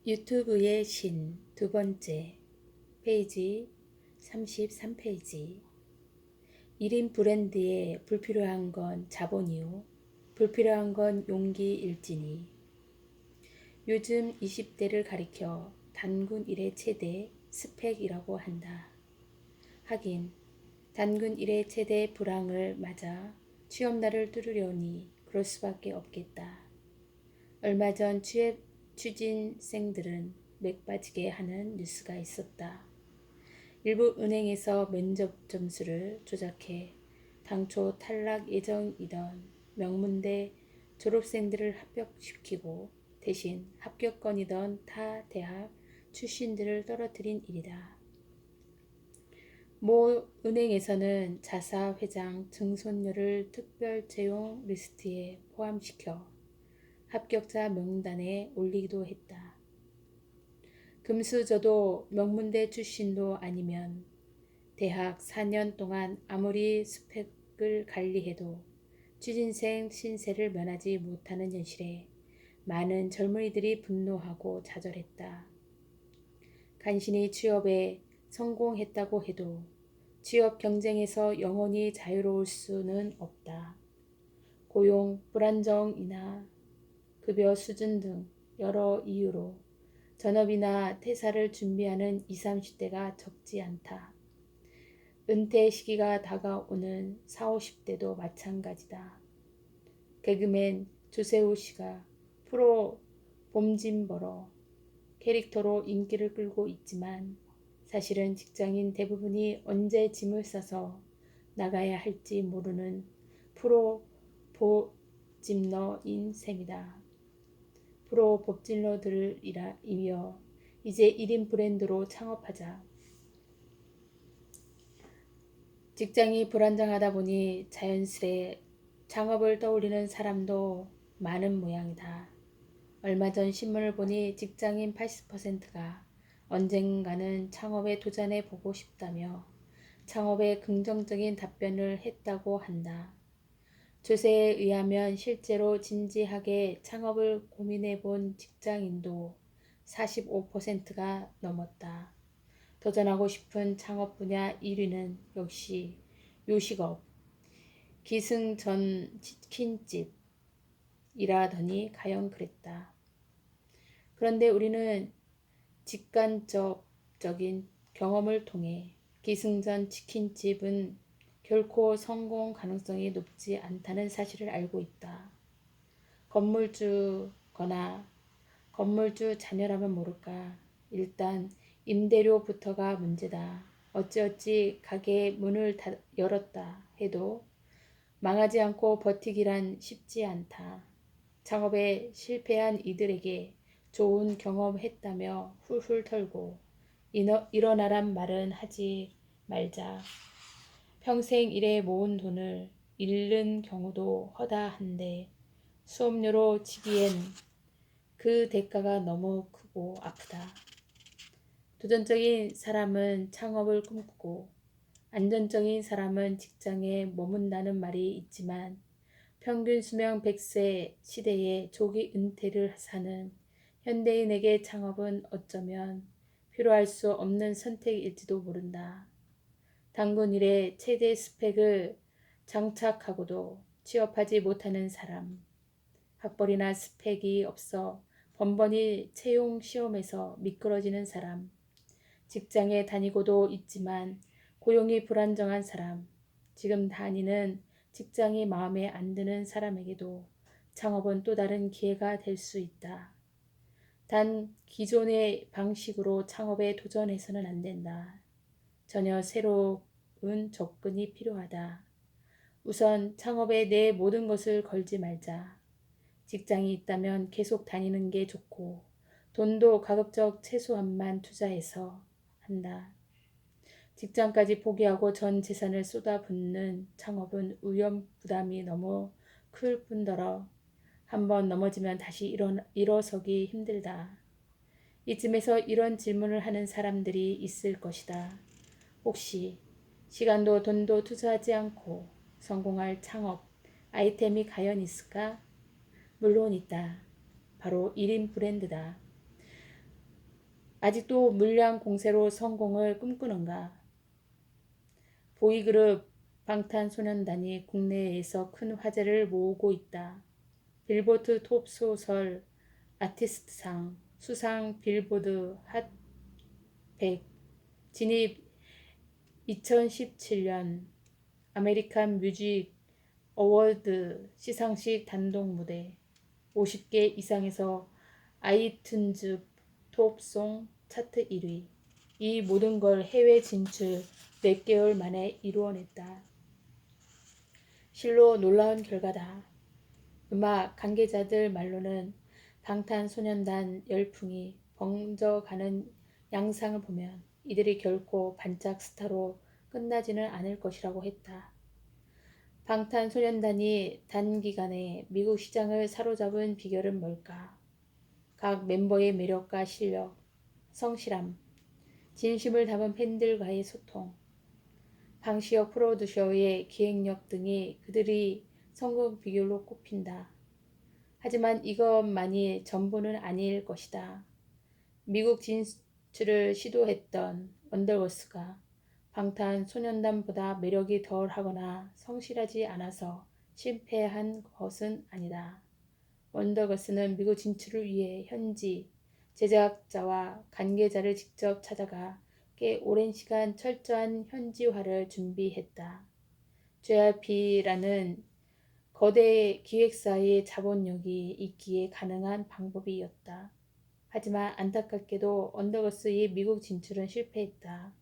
유튜브의 신 두 번째 페이지 33페이지 1인 브랜드에 불필요한 건 자본이요 불필요한 건 용기일지니. 요즘 20대를 가리켜 단군 일의 최대 스펙이라고 한다. 하긴 단군 일의 최대 불황을 맞아 취업날을 뚫으려니 그럴 수밖에 없겠다. 얼마 전 취준생들은 맥 빠지게 하는 뉴스가 있었다. 일부 은행에서 면접 점수를 조작해 당초 탈락 예정이던 명문대 졸업생들을 합격시키고 대신 합격권이던 타 대학 출신들을 떨어뜨린 일이다. 모 은행에서는 자사 회장 증손녀를 특별 채용 리스트에 포함시켜 합격자 명단에 올리기도 했다. 금수저도 명문대 출신도 아니면 대학 4년 동안 아무리 스펙을 관리해도 취준생 신세를 면하지 못하는 현실에 많은 젊은이들이 분노하고 좌절했다. 간신히 취업에 성공했다고 해도 취업 경쟁에서 영원히 자유로울 수는 없다. 고용 불안정이나 급여 수준 등 여러 이유로 전업이나 퇴사를 준비하는 20, 30대가 적지 않다. 은퇴 시기가 다가오는 40, 50대도 마찬가지다. 개그맨 조세호 씨가 프로 봄짐버러 캐릭터로 인기를 끌고 있지만 사실은 직장인 대부분이 언제 짐을 싸서 나가야 할지 모르는 프로 보짐러인 셈이다. 프로 법질러들이며 이제 1인 브랜드로 창업하자. 직장이 불안정하다 보니 자연스레 창업을 떠올리는 사람도 많은 모양이다. 얼마 전 신문을 보니 직장인 80%가 언젠가는 창업에 도전해 보고 싶다며 창업에 긍정적인 답변을 했다고 한다. 조세에 의하면 실제로 진지하게 창업을 고민해 본 직장인도 45%가 넘었다. 도전하고 싶은 창업 분야 1위는 역시 요식업, 기승전 치킨집이라더니 과연 그랬다. 그런데 우리는 직간접적인 경험을 통해 기승전 치킨집은 결코 성공 가능성이 높지 않다는 사실을 알고 있다. 건물주거나 건물주 자녀라면 모를까. 일단 임대료부터가 문제다. 어찌어찌 가게 문을 열었다 해도 망하지 않고 버티기란 쉽지 않다. 창업에 실패한 이들에게 좋은 경험했다며 훌훌 털고 일어나란 말은 하지 말자. 평생 일해 모은 돈을 잃는 경우도 허다한데 수업료로 치기엔 그 대가가 너무 크고 아프다. 도전적인 사람은 창업을 꿈꾸고 안정적인 사람은 직장에 머문다는 말이 있지만 평균 수명 100세 시대에 조기 은퇴를 사는 현대인에게 창업은 어쩌면 필요할 수 없는 선택일지도 모른다. 단군 일의 최대 스펙을 장착하고도 취업하지 못하는 사람, 학벌이나 스펙이 없어 번번이 채용 시험에서 미끄러지는 사람, 직장에 다니고도 있지만 고용이 불안정한 사람, 지금 다니는 직장이 마음에 안 드는 사람에게도 창업은 또 다른 기회가 될 수 있다. 단 기존의 방식으로 창업에 도전해서는 안 된다. 전혀 새로운 접근이 필요하다. 우선 창업에 내 모든 것을 걸지 말자. 직장이 있다면 계속 다니는 게 좋고 돈도 가급적 최소한만 투자해서 한다. 직장까지 포기하고 전 재산을 쏟아붓는 창업은 위험 부담이 너무 클 뿐더러 한번 넘어지면 다시 일어서기 힘들다. 이쯤에서 이런 질문을 하는 사람들이 있을 것이다. 혹시 시간도 돈도 투자하지 않고 성공할 창업 아이템이 과연 있을까? 물론 있다. 바로 1인 브랜드다. 아직도 물량 공세로 성공을 꿈꾸는가? 보이그룹 방탄소년단이 국내에서 큰 화제를 모으고 있다. 빌보드 톱 소설 아티스트상 수상 빌보드 핫 100 진입 2017년 아메리칸 뮤직 어워드 시상식 단독 무대 50개 이상에서 아이튠즈 톱송 차트 1위. 이 모든 걸 해외 진출 몇 개월 만에 이루어냈다. 실로 놀라운 결과다. 음악 관계자들 말로는 방탄소년단 열풍이 번져가는 양상을 보면 이들이 결코 반짝 스타로 끝나지는 않을 것이라고 했다. 방탄소년단이 단기간에 미국 시장을 사로잡은 비결은 뭘까? 각 멤버의 매력과 실력, 성실함, 진심을 담은 팬들과의 소통, 방시혁 프로듀서의 기획력 등이 그들이 성공 비결로 꼽힌다. 하지만 이것만이 전부는 아닐 것이다. 미국 진출을 시도했던 원더걸스가 방탄소년단보다 매력이 덜하거나 성실하지 않아서 실패한 것은 아니다. 원더걸스는 미국 진출을 위해 현지 제작자와 관계자를 직접 찾아가 꽤 오랜 시간 철저한 현지화를 준비했다. JYP라는 거대 기획사의 자본력이 있기에 가능한 방법이었다. 하지만 안타깝게도 원더걸스의 미국 진출은 실패했다.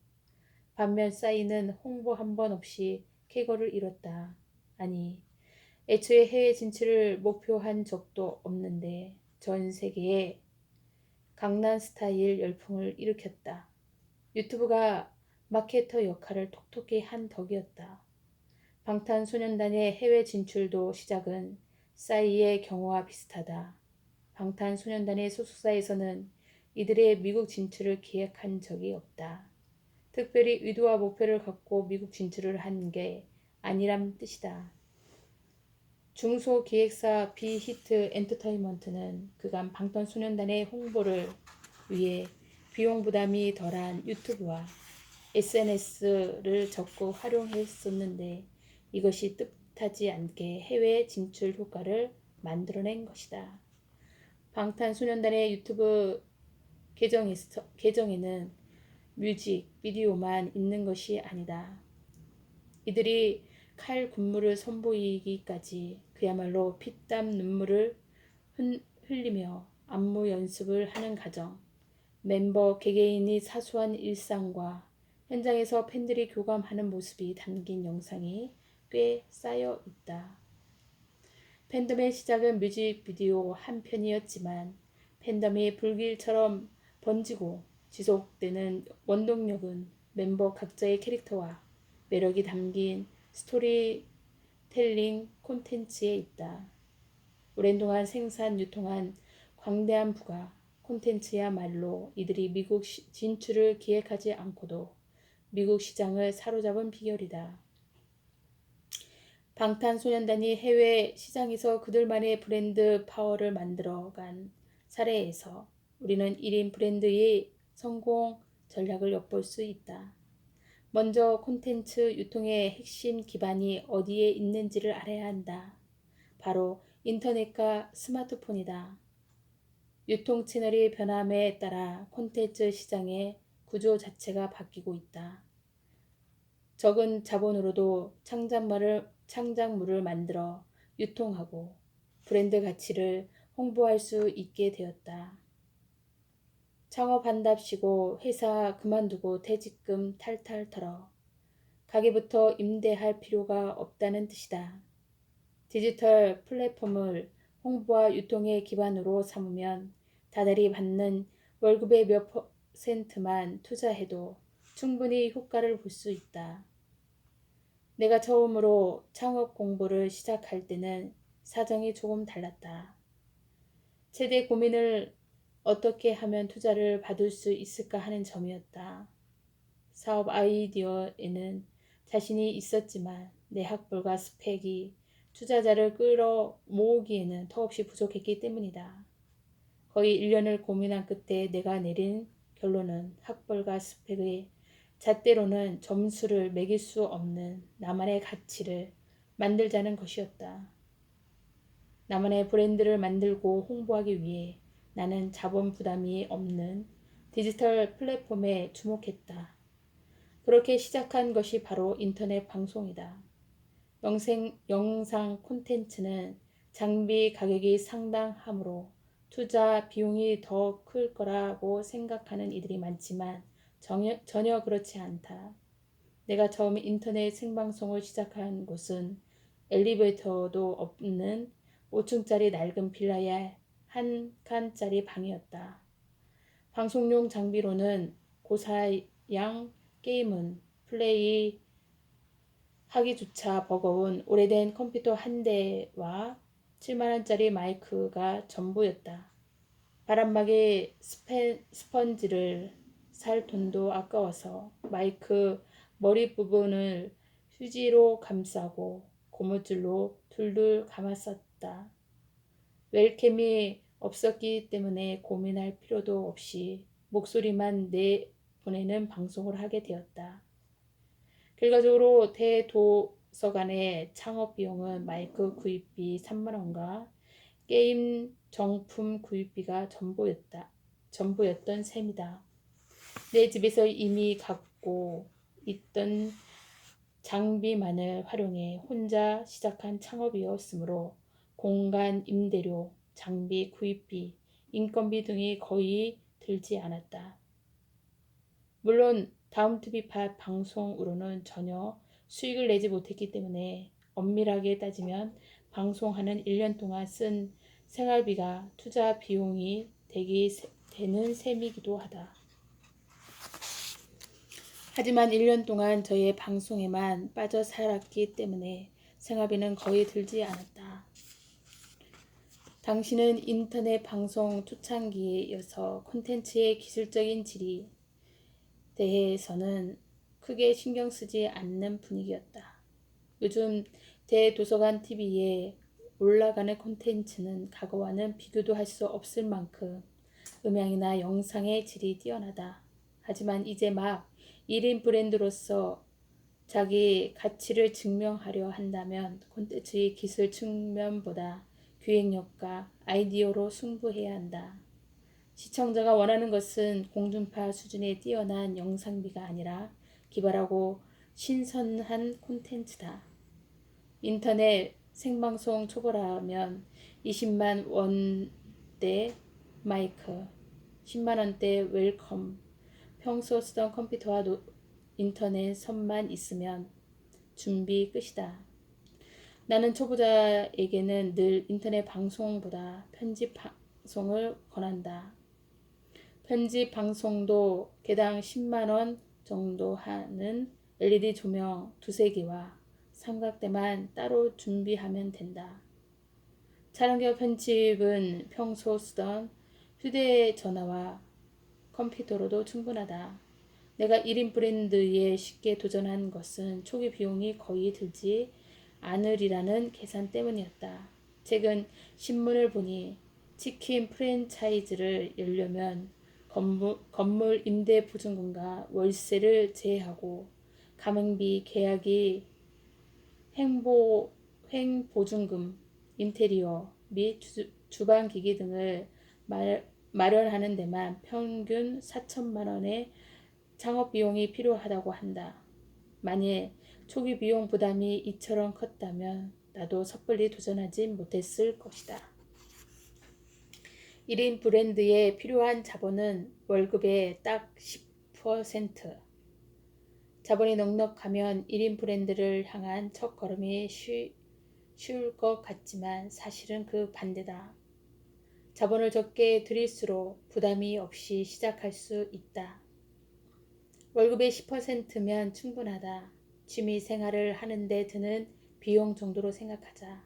반면 싸이는 홍보 한 번 없이 쾌거를 이뤘다. 아니, 애초에 해외 진출을 목표한 적도 없는데 전 세계에 강남 스타일 열풍을 일으켰다. 유튜브가 마케터 역할을 톡톡히 한 덕이었다. 방탄소년단의 해외 진출도 시작은 싸이의 경우와 비슷하다. 방탄소년단의 소속사에서는 이들의 미국 진출을 기획한 적이 없다. 특별히 의도와 목표를 갖고 미국 진출을 한 게 아니란 뜻이다. 중소기획사 비히트 엔터테인먼트는 그간 방탄소년단의 홍보를 위해 비용 부담이 덜한 유튜브와 SNS를 적극 활용했었는데 이것이 뜻하지 않게 해외 진출 효과를 만들어낸 것이다. 방탄소년단의 유튜브 계정에는 뮤직 비디오만 있는 것이 아니다. 이들이 칼 군무를 선보이기까지 그야말로 피땀 눈물을 흘리며 안무 연습을 하는 과정, 멤버 개개인이 사소한 일상과 현장에서 팬들이 교감하는 모습이 담긴 영상이 꽤 쌓여 있다. 팬덤의 시작은 뮤직비디오 한 편이었지만 팬덤이 불길처럼 번지고 지속되는 원동력은 멤버 각자의 캐릭터와 매력이 담긴 스토리텔링 콘텐츠에 있다. 오랜 동안 생산 유통한 광대한 부가 콘텐츠야말로 이들이 미국 진출을 기획하지 않고도 미국 시장을 사로잡은 비결이다. 방탄소년단이 해외 시장에서 그들만의 브랜드 파워를 만들어간 사례에서 우리는 1인 브랜드의 성공 전략을 엿볼 수 있다. 먼저 콘텐츠 유통의 핵심 기반이 어디에 있는지를 알아야 한다. 바로 인터넷과 스마트폰이다. 유통 채널이 변함에 따라 콘텐츠 시장의 구조 자체가 바뀌고 있다. 적은 자본으로도 창작물을 만들어 유통하고 브랜드 가치를 홍보할 수 있게 되었다. 창업한답시고 회사 그만두고 퇴직금 탈탈 털어 가게부터 임대할 필요가 없다는 뜻이다. 디지털 플랫폼을 홍보와 유통의 기반으로 삼으면 다달이 받는 월급의 몇 %만 투자해도 충분히 효과를 볼 수 있다. 내가 처음으로 창업 공부를 시작할 때는 사정이 조금 달랐다. 최대 고민을 어떻게 하면 투자를 받을 수 있을까 하는 점이었다. 사업 아이디어에는 자신이 있었지만 내 학벌과 스펙이 투자자를 끌어모으기에는 더없이 부족했기 때문이다. 거의 1년을 고민한 끝에 내가 내린 결론은 학벌과 스펙의 잣대로는 점수를 매길 수 없는 나만의 가치를 만들자는 것이었다. 나만의 브랜드를 만들고 홍보하기 위해 나는 자본 부담이 없는 디지털 플랫폼에 주목했다. 그렇게 시작한 것이 바로 인터넷 방송이다. 영상 콘텐츠는 장비 가격이 상당하므로 투자 비용이 더 클 거라고 생각하는 이들이 많지만 전혀 그렇지 않다. 내가 처음 인터넷 생방송을 시작한 곳은 엘리베이터도 없는 5층짜리 낡은 빌라의 한 칸짜리 방이었다. 방송용 장비로는 고사양 게임은 플레이 하기조차 버거운 오래된 컴퓨터 한 대와 7만원짜리 마이크가 전부였다. 바람막이 스펀지를 살 돈도 아까워서 마이크 머리 부분을 휴지로 감싸고 고무줄로 둘둘 감았었다. 웰캠이 없었기 때문에 고민할 필요도 없이 목소리만 내보내는 방송을 하게 되었다. 결과적으로 대도서관의 창업 비용은 마이크 구입비 3만원과 게임 정품 구입비가 전부였던 셈이다. 내 집에서 이미 갖고 있던 장비만을 활용해 혼자 시작한 창업이었으므로 공간 임대료, 장비 구입비, 인건비 등이 거의 들지 않았다. 물론 다음투비 방송으로는 전혀 수익을 내지 못했기 때문에 엄밀하게 따지면 방송하는 1년 동안 쓴 생활비가 투자 비용이 되는 셈이기도 하다. 하지만 1년 동안 저의 방송에만 빠져 살았기 때문에 생활비는 거의 들지 않았다. 당시는 인터넷 방송 초창기여서 콘텐츠의 기술적인 질이 대해서는 크게 신경 쓰지 않는 분위기였다. 요즘 대도서관 TV에 올라가는 콘텐츠는 과거와는 비교도 할 수 없을 만큼 음향이나 영상의 질이 뛰어나다. 하지만 이제 막 1인 브랜드로서 자기 가치를 증명하려 한다면 콘텐츠의 기술 측면보다 기획력과 아이디어로 승부해야 한다. 시청자가 원하는 것은 공중파 수준의 뛰어난 영상비가 아니라 기발하고 신선한 콘텐츠다. 인터넷 생방송 초보라면 20만 원대 마이크, 10만 원대 웰컴, 평소 쓰던 컴퓨터와 인터넷 선만 있으면 준비 끝이다. 나는 초보자에게는 늘 인터넷 방송보다 편집 방송을 권한다. 편집 방송도 개당 10만원 정도 하는 LED 조명 2~3개와 삼각대만 따로 준비하면 된다. 촬영과 편집은 평소 쓰던 휴대전화와 컴퓨터로도 충분하다. 내가 1인 브랜드에 쉽게 도전한 것은 초기 비용이 거의 들지 않으리라는 계산 때문이었다. 최근 신문을 보니 치킨 프랜차이즈를 열려면 건물 임대 보증금과 월세를 제외하고 가맹비, 계약이, 횡보증금, 인테리어 및 주방기기 등을 마련하는 데만 평균 4천만 원의 창업비용이 필요하다고 한다. 만일 초기 비용 부담이 이처럼 컸다면 나도 섣불리 도전하지 못했을 것이다. 1인 브랜드에 필요한 자본은 월급의 딱 10%. 자본이 넉넉하면 1인 브랜드를 향한 첫걸음이 쉬울 것 같지만 사실은 그 반대다. 자본을 적게 들일수록 부담이 없이 시작할 수 있다. 월급의 10%면 충분하다. 취미 생활을 하는데 드는 비용 정도로 생각하자.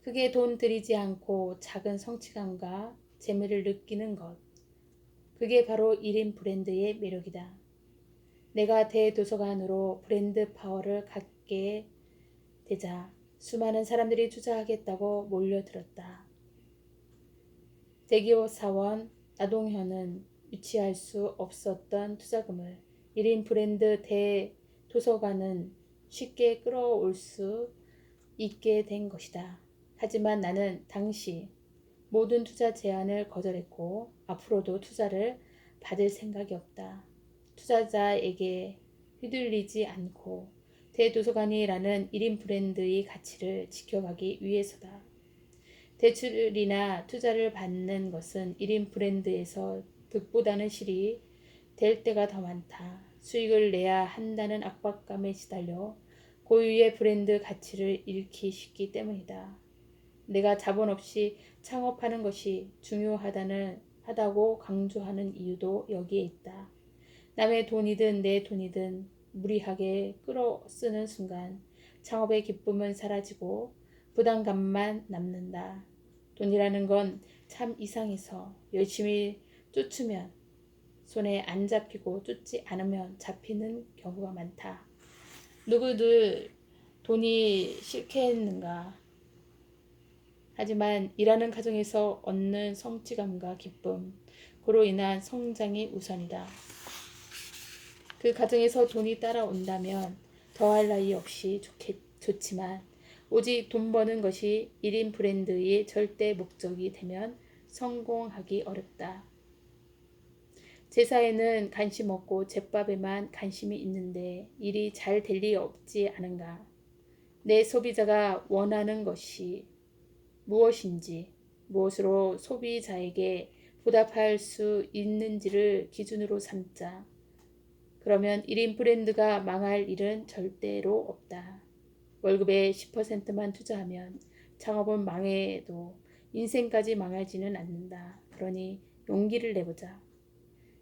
크게 돈 들이지 않고 작은 성취감과 재미를 느끼는 것. 그게 바로 1인 브랜드의 매력이다. 내가 대도서관으로 브랜드 파워를 갖게 되자 수많은 사람들이 투자하겠다고 몰려들었다. 대기업 사원 나동현은 유치할 수 없었던 투자금을 1인 브랜드 대도서관은 쉽게 끌어올 수 있게 된 것이다. 하지만 나는 당시 모든 투자 제안을 거절했고 앞으로도 투자를 받을 생각이 없다. 투자자에게 휘둘리지 않고 대도서관이라는 1인 브랜드의 가치를 지켜가기 위해서다. 대출이나 투자를 받는 것은 1인 브랜드에서 득보다는 실이 될 때가 더 많다. 수익을 내야 한다는 압박감에 시달려 고유의 브랜드 가치를 잃기 쉽기 때문이다. 내가 자본 없이 창업하는 것이 중요하다고 강조하는 이유도 여기에 있다. 남의 돈이든 내 돈이든 무리하게 끌어 쓰는 순간 창업의 기쁨은 사라지고 부담감만 남는다. 돈이라는 건 참 이상해서 열심히 쫓으면 손에 안 잡히고 쫓지 않으면 잡히는 경우가 많다. 누구들 돈이 싫겠는가? 하지만 일하는 과정에서 얻는 성취감과 기쁨, 그로 인한 성장이 우선이다. 그 과정에서 돈이 따라온다면 더할 나위 없이 좋지만 오직 돈 버는 것이 1인 브랜드의 절대 목적이 되면 성공하기 어렵다. 제사에는 관심 없고 제밥에만 관심이 있는데 일이 잘 될 리 없지 않은가? 내 소비자가 원하는 것이 무엇인지, 무엇으로 소비자에게 보답할 수 있는지를 기준으로 삼자. 그러면 1인 브랜드가 망할 일은 절대로 없다. 월급의 10%만 투자하면 창업은 망해도 인생까지 망하지는 않는다. 그러니 용기를 내보자.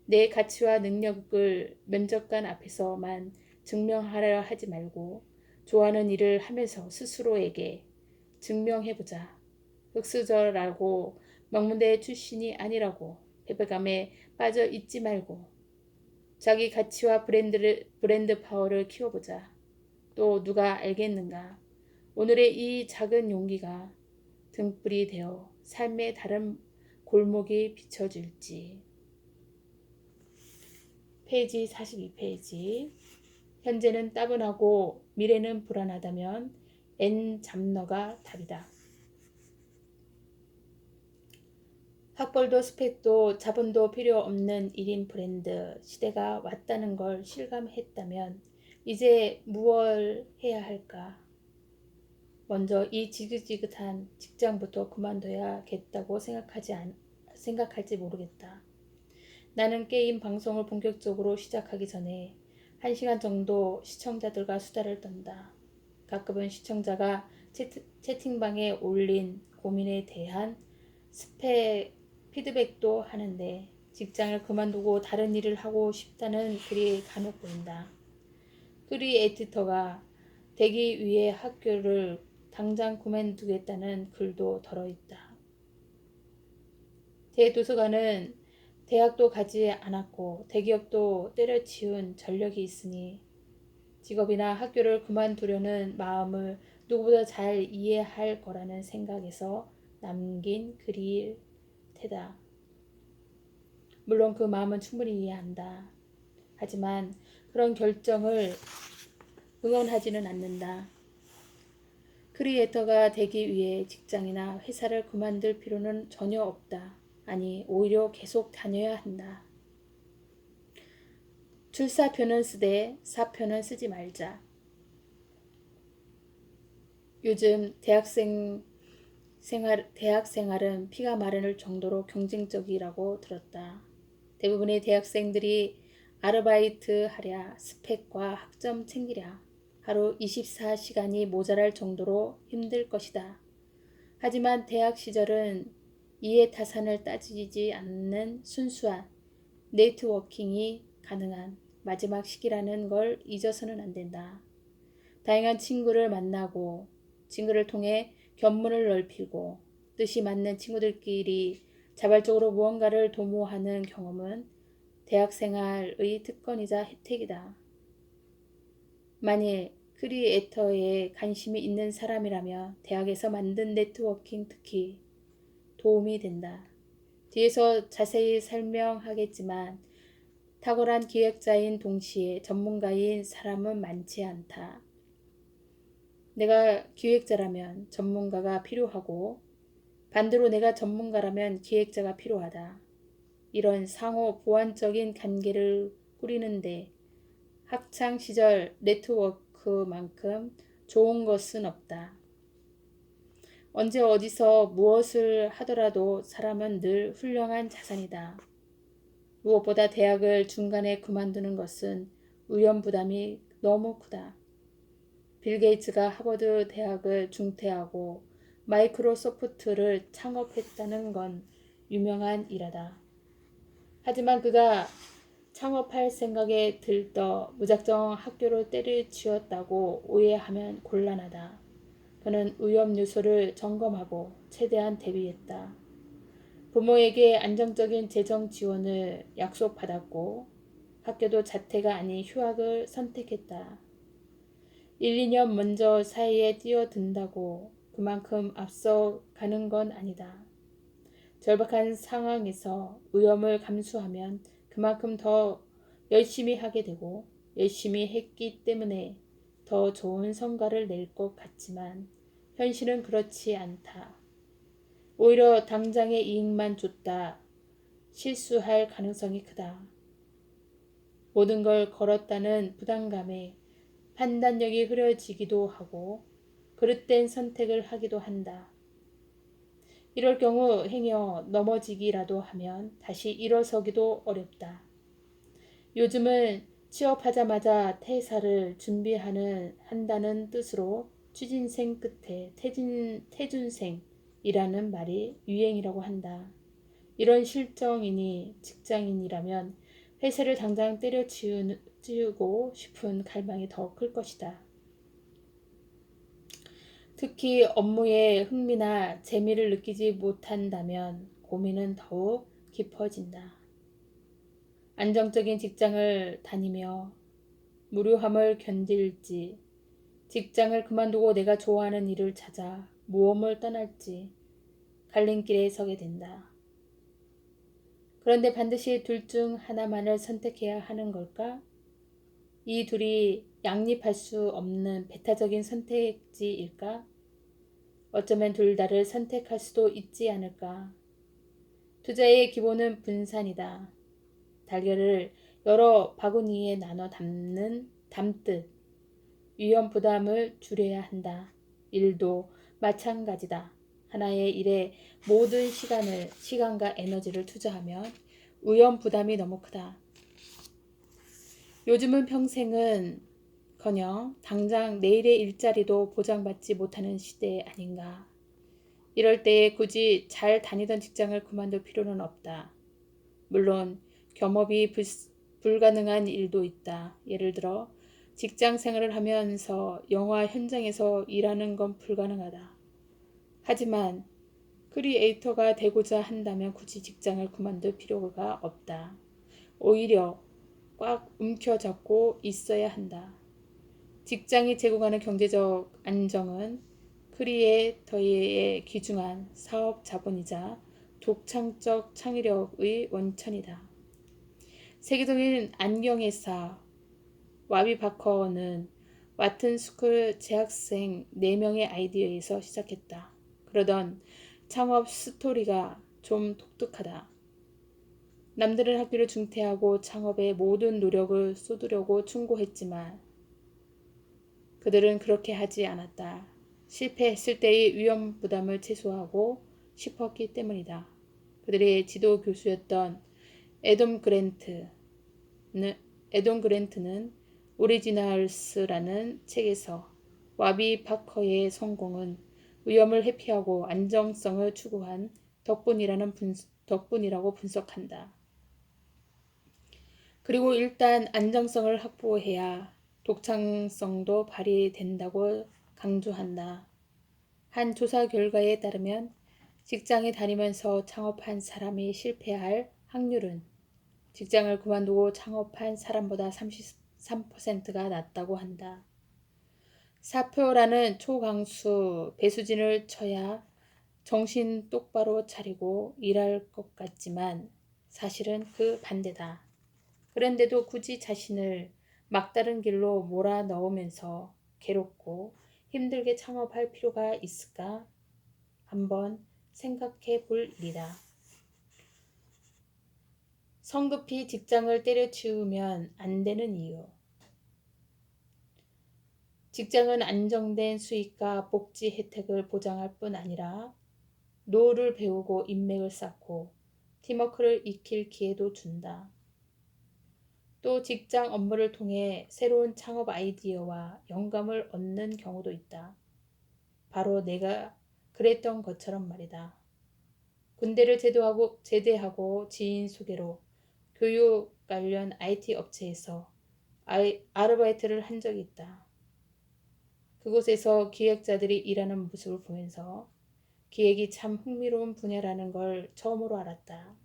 내 가치와 능력을 면접관 앞에서만 증명하려 하지 말고 좋아하는 일을 하면서 스스로에게 증명해보자. 흑수저라고 명문대 출신이 아니라고 패배감에 빠져 있지 말고 자기 가치와 브랜드 파워를 키워보자. 또 누가 알겠는가? 오늘의 이 작은 용기가 등불이 되어 삶의 다른 골목이 비춰줄지. 페이지 42페이지. 현재는 따분하고 미래는 불안하다면 N 잡너가 답이다. 학벌도 스펙도 자본도 필요 없는 1인 브랜드 시대가 왔다는 걸 실감했다면 이제 무엇을 해야 할까? 먼저 이 지긋지긋한 직장부터 그만둬야겠다고 생각할지 모르겠다. 나는 게임 방송을 본격적으로 시작하기 전에 1시간 정도 시청자들과 수다를 떤다. 가끔은 시청자가 채팅방에 올린 고민에 대한 피드백도 하는데 직장을 그만두고 다른 일을 하고 싶다는 글이 간혹 보인다. 크리에이터가 되기 위해 학교를 당장 그만두겠다는 글도 덜어있다. 대도서관은 대학도 가지 않았고 대기업도 때려치운 전력이 있으니 직업이나 학교를 그만두려는 마음을 누구보다 잘 이해할 거라는 생각에서 남긴 글일 테다. 물론 그 마음은 충분히 이해한다. 하지만 그런 결정을 응원하지는 않는다. 크리에이터가 되기 위해 직장이나 회사를 그만둘 필요는 전혀 없다. 아니, 오히려 계속 다녀야 한다. 출사표는 쓰되 사표는 쓰지 말자. 요즘 대학 생활은 피가 마를 정도로 경쟁적이라고 들었다. 대부분의 대학생들이 아르바이트 하랴, 스펙과 학점 챙기랴, 하루 24시간이 모자랄 정도로 힘들 것이다. 하지만 대학 시절은 이해타산을 따지지 않는 순수한 네트워킹이 가능한 마지막 시기라는 걸 잊어서는 안 된다. 다양한 친구를 만나고 친구를 통해 견문을 넓히고 뜻이 맞는 친구들끼리 자발적으로 무언가를 도모하는 경험은 대학생활의 특권이자 혜택이다. 만일 크리에이터에 관심이 있는 사람이라면 대학에서 만든 네트워킹 특히 도움이 된다. 뒤에서 자세히 설명하겠지만 탁월한 기획자인 동시에 전문가인 사람은 많지 않다. 내가 기획자라면 전문가가 필요하고 반대로 내가 전문가라면 기획자가 필요하다. 이런 상호 보완적인 관계를 꾸리는데 학창시절 네트워크만큼 좋은 것은 없다. 언제 어디서 무엇을 하더라도 사람은 늘 훌륭한 자산이다. 무엇보다 대학을 중간에 그만두는 것은 위험 부담이 너무 크다. 빌 게이츠가 하버드 대학을 중퇴하고 마이크로소프트를 창업했다는 건 유명한 일이다. 하지만 그가 창업할 생각에 들떠 무작정 학교를 때려치웠다고 오해하면 곤란하다. 그는 위험 요소를 점검하고 최대한 대비했다. 부모에게 안정적인 재정 지원을 약속받았고 학교도 자퇴가 아닌 휴학을 선택했다. 1, 2년 먼저 사이에 뛰어든다고 그만큼 앞서 가는 건 아니다. 절박한 상황에서 위험을 감수하면 그만큼 더 열심히 하게 되고 열심히 했기 때문에 더 좋은 성과를 낼 것 같지만 현실은 그렇지 않다. 오히려 당장의 이익만 줬다 실수할 가능성이 크다. 모든 걸 걸었다는 부담감에 판단력이 흐려지기도 하고 그릇된 선택을 하기도 한다. 이럴 경우 행여 넘어지기라도 하면 다시 일어서기도 어렵다. 요즘은 취업하자마자 퇴사를 한다는 뜻으로 취진생 끝에 퇴준생이라는 말이 유행이라고 한다. 이런 실정이니 직장인이라면 회사를 당장 때려치우고 싶은 갈망이 더 클 것이다. 특히 업무에 흥미나 재미를 느끼지 못한다면 고민은 더욱 깊어진다. 안정적인 직장을 다니며 무료함을 견딜지, 직장을 그만두고 내가 좋아하는 일을 찾아 모험을 떠날지 갈림길에 서게 된다. 그런데 반드시 둘 중 하나만을 선택해야 하는 걸까? 이 둘이 양립할 수 없는 배타적인 선택지일까? 어쩌면 둘 다를 선택할 수도 있지 않을까? 투자의 기본은 분산이다. 달걀을 여러 바구니에 나눠 담듯 위험 부담을 줄여야 한다. 일도 마찬가지다. 하나의 일에 모든 시간과 에너지를 투자하면 위험 부담이 너무 크다. 요즘은 평생은커녕 당장 내일의 일자리도 보장받지 못하는 시대 아닌가. 이럴 때에 굳이 잘 다니던 직장을 그만둘 필요는 없다. 물론 겸업이 불가능한 일도 있다. 예를 들어 직장 생활을 하면서 영화 현장에서 일하는 건 불가능하다. 하지만 크리에이터가 되고자 한다면 굳이 직장을 그만둘 필요가 없다. 오히려 꽉 움켜잡고 있어야 한다. 직장이 제공하는 경제적 안정은 크리에이터의 귀중한 사업 자본이자 독창적 창의력의 원천이다. 세계적인 안경회사 와비바커는 와튼 스쿨 재학생 4명의 아이디어에서 시작했다. 그러던 창업 스토리가 좀 독특하다. 남들은 학교를 중퇴하고 창업에 모든 노력을 쏟으려고 충고했지만 그들은 그렇게 하지 않았다. 실패했을 때의 위험 부담을 최소화하고 싶었기 때문이다. 그들의 지도 교수였던 애덤 그랜트는 오리지널스라는 책에서 와비 파커의 성공은 위험을 회피하고 안정성을 추구한 덕분이라고 분석한다. 그리고 일단 안정성을 확보해야 독창성도 발휘된다고 강조한다. 한 조사 결과에 따르면 직장에 다니면서 창업한 사람이 실패할 확률은 직장을 그만두고 창업한 사람보다 33%가 낮다고 한다. 사표라는 초강수 배수진을 쳐야 정신 똑바로 차리고 일할 것 같지만 사실은 그 반대다. 그런데도 굳이 자신을 막다른 길로 몰아넣으면서 괴롭고 힘들게 창업할 필요가 있을까? 한번 생각해 볼 일이다. 성급히 직장을 때려치우면 안 되는 이유. 직장은 안정된 수익과 복지 혜택을 보장할 뿐 아니라 노를 배우고 인맥을 쌓고 팀워크를 익힐 기회도 준다. 또 직장 업무를 통해 새로운 창업 아이디어와 영감을 얻는 경우도 있다. 바로 내가 그랬던 것처럼 말이다. 군대를 제대하고 지인 소개로 교육 관련 IT 업체에서 아르바이트를 한 적이 있다. 그곳에서 기획자들이 일하는 모습을 보면서 기획이 참 흥미로운 분야라는 걸 처음으로 알았다.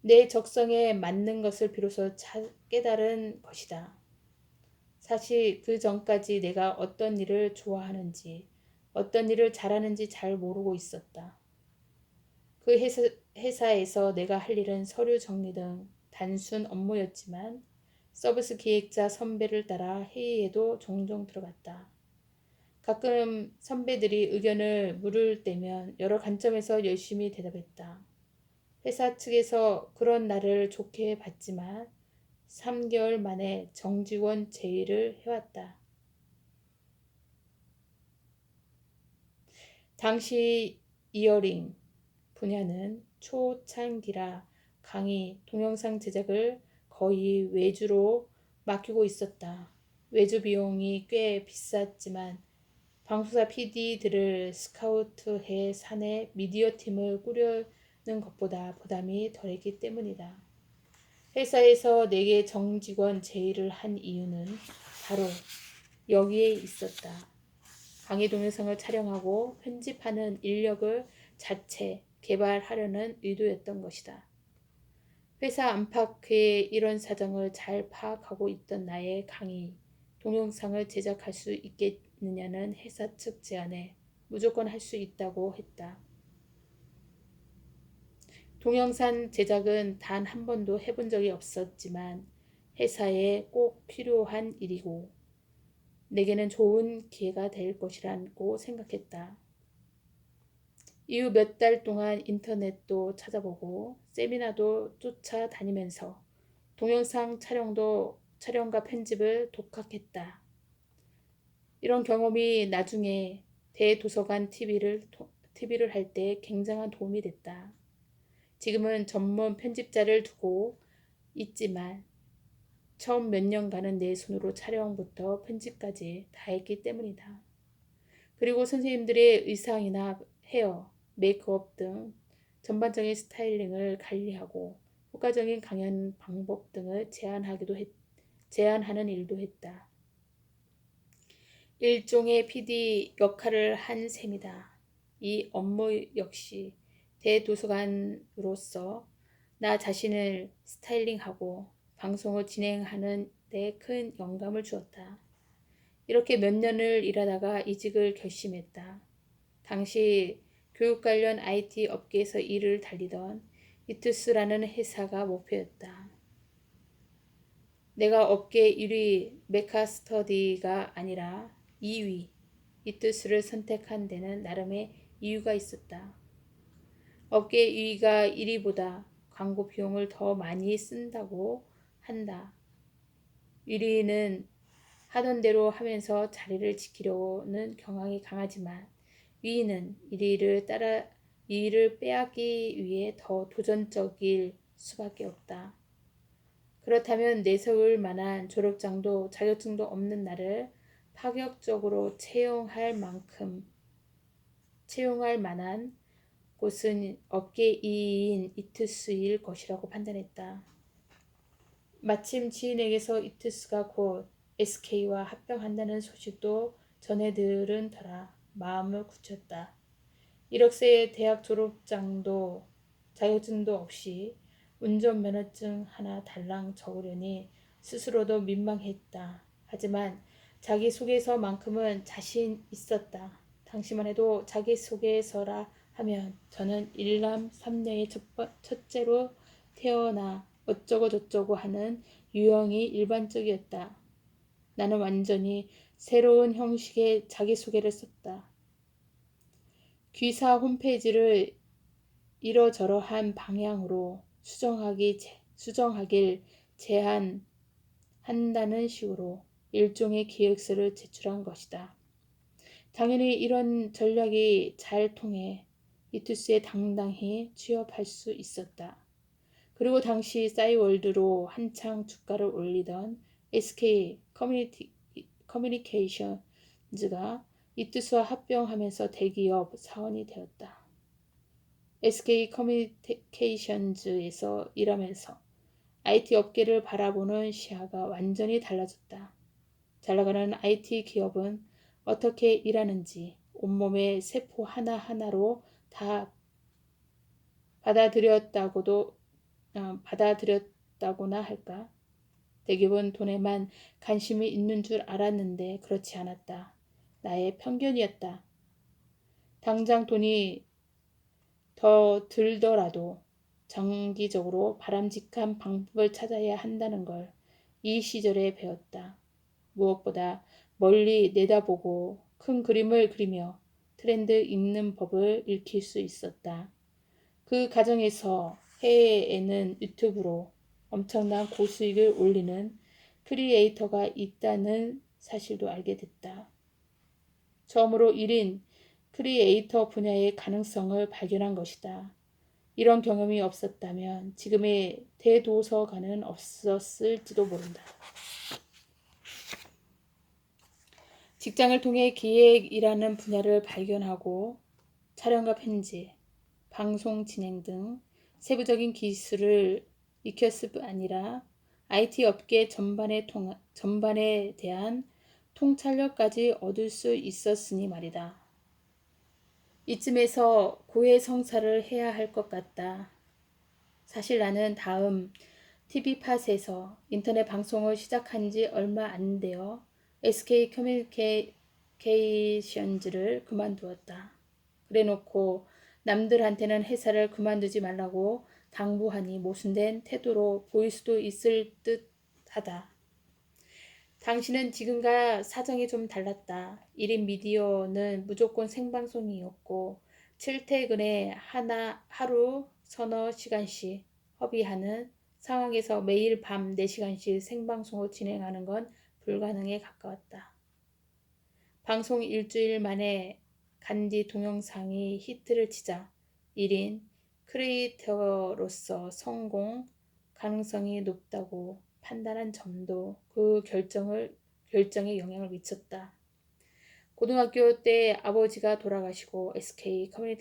내 적성에 맞는 것을 비로소 깨달은 것이다. 사실 그 전까지 내가 어떤 일을 좋아하는지, 어떤 일을 잘하는지 잘 모르고 있었다. 그 회사에서 내가 할 일은 서류 정리 등 단순 업무였지만 서비스 기획자 선배를 따라 회의에도 종종 들어갔다. 가끔 선배들이 의견을 물을 때면 여러 관점에서 열심히 대답했다. 회사 측에서 그런 나를 좋게 봤지만 3개월 만에 정직원 제의를 해왔다. 당시 이어링 분야는 초창기라 강의, 동영상 제작을 거의 외주로 맡기고 있었다. 외주 비용이 꽤 비쌌지만 방송사 PD들을 스카우트해 사내 미디어 팀을 꾸려는 것보다 부담이 덜했기 때문이다. 회사에서 내게 정직원 제의를 한 이유는 바로 여기에 있었다. 강의 동영상을 촬영하고 편집하는 인력을 자체 개발하려는 의도였던 것이다. 회사 안팎의 이런 사정을 잘 파악하고 있던 나의 강의, 동영상을 제작할 수 있겠느냐는 회사 측 제안에 무조건 할 수 있다고 했다. 동영상 제작은 단 한 번도 해본 적이 없었지만 회사에 꼭 필요한 일이고 내게는 좋은 기회가 될 것이라고 생각했다. 이후 몇 달 동안 인터넷도 찾아보고 세미나도 쫓아다니면서 동영상 촬영과 편집을 독학했다. 이런 경험이 나중에 대도서관 TV를 할 때 굉장한 도움이 됐다. 지금은 전문 편집자를 두고 있지만 처음 몇 년간은 내 손으로 촬영부터 편집까지 다 했기 때문이다. 그리고 선생님들의 의상이나 헤어, 메이크업 등 전반적인 스타일링을 관리하고 효과적인 강연 방법 등을 제안하는 일도 했다. 일종의 PD 역할을 한 셈이다. 이 업무 역시 대도서관으로서 나 자신을 스타일링하고 방송을 진행하는 데 큰 영감을 주었다. 이렇게 몇 년을 일하다가 이직을 결심했다. 당시 교육 관련 IT 업계에서 일을 달리던 이투스라는 회사가 목표였다. 내가 업계 1위 메카스터디가 아니라 2위 이투스를 선택한 데는 나름의 이유가 있었다. 업계 2위가 1위보다 광고 비용을 더 많이 쓴다고 한다. 1위는 하던 대로 하면서 자리를 지키려는 경향이 강하지만 2위는 1위를 빼앗기 위해 더 도전적일 수밖에 없다. 그렇다면 내세울 만한 졸업장도 자격증도 없는 나를 파격적으로 채용할 만한 곳은 업계 2위인 이투스일 것이라고 판단했다. 마침 지인에게서 이투스가 곧 SK와 합병한다는 소식도 전해 들은 터라 마음을 굳혔다. 1억세의 대학 졸업장도 자격증도 없이 운전면허증 하나 달랑 적으려니 스스로도 민망했다. 하지만 자기소개서만큼은 자신 있었다. 당시만 해도 자기소개서라 하면 저는 일남 삼녀의 첫째로 태어나 어쩌고 저쩌고 하는 유형이 일반적이었다. 나는 완전히 새로운 형식의 자기소개를 썼다. 귀사 홈페이지를 이러저러한 방향으로 수정하길 제안한다는 식으로 일종의 기획서를 제출한 것이다. 당연히 이런 전략이 잘 통해 이투스에 당당히 취업할 수 있었다. 그리고 당시 싸이월드로 한창 주가를 올리던 SK 커뮤니케이션즈가 이투스와 합병하면서 대기업 사원이 되었다. SK 커뮤니케이션즈에서 일하면서 IT 업계를 바라보는 시야가 완전히 달라졌다. 잘나가는 IT 기업은 어떻게 일하는지 온몸의 세포 하나하나로 다 받아들였다고나 할까? 대기업은 돈에만 관심이 있는 줄 알았는데 그렇지 않았다. 나의 편견이었다. 당장 돈이 더 들더라도 장기적으로 바람직한 방법을 찾아야 한다는 걸 이 시절에 배웠다. 무엇보다 멀리 내다보고 큰 그림을 그리며 트렌드 읽는 법을 익힐 수 있었다. 그 과정에서 해외에는 유튜브로 엄청난 고수익을 올리는 크리에이터가 있다는 사실도 알게 됐다. 처음으로 1인 크리에이터 분야의 가능성을 발견한 것이다. 이런 경험이 없었다면 지금의 대도서관은 없었을지도 모른다. 직장을 통해 기획이라는 분야를 발견하고 촬영과 편집, 방송 진행 등 세부적인 기술을 익혔을 뿐 아니라 IT 업계 전반에 대한 통찰력까지 얻을 수 있었으니 말이다. 이쯤에서 고해성사를 해야 할 것 같다. 사실 나는 다음 TV팟에서 인터넷 방송을 시작한 지 얼마 안 되어 SK 커뮤니케이션즈를 그만두었다. 그래놓고 남들한테는 회사를 그만두지 말라고 당부하니 모순된 태도로 보일 수도 있을 듯하다. 당시는 지금과 사정이 좀 달랐다. 1인 미디어는 무조건 생방송이었고 출퇴근에 하루 서너 시간씩 허비하는 상황에서 매일 밤 4시간씩 생방송을 진행하는 건 불가능에 가까웠다. 방송 일주일 만에 간디 동영상이 히트를 치자 1인 크리에이터로서 성공 가능성이 높다고 판단한 점도 그 결정에 영향을 미쳤다. 고등학교 때 아버지가 돌아가시고 SK 커뮤니티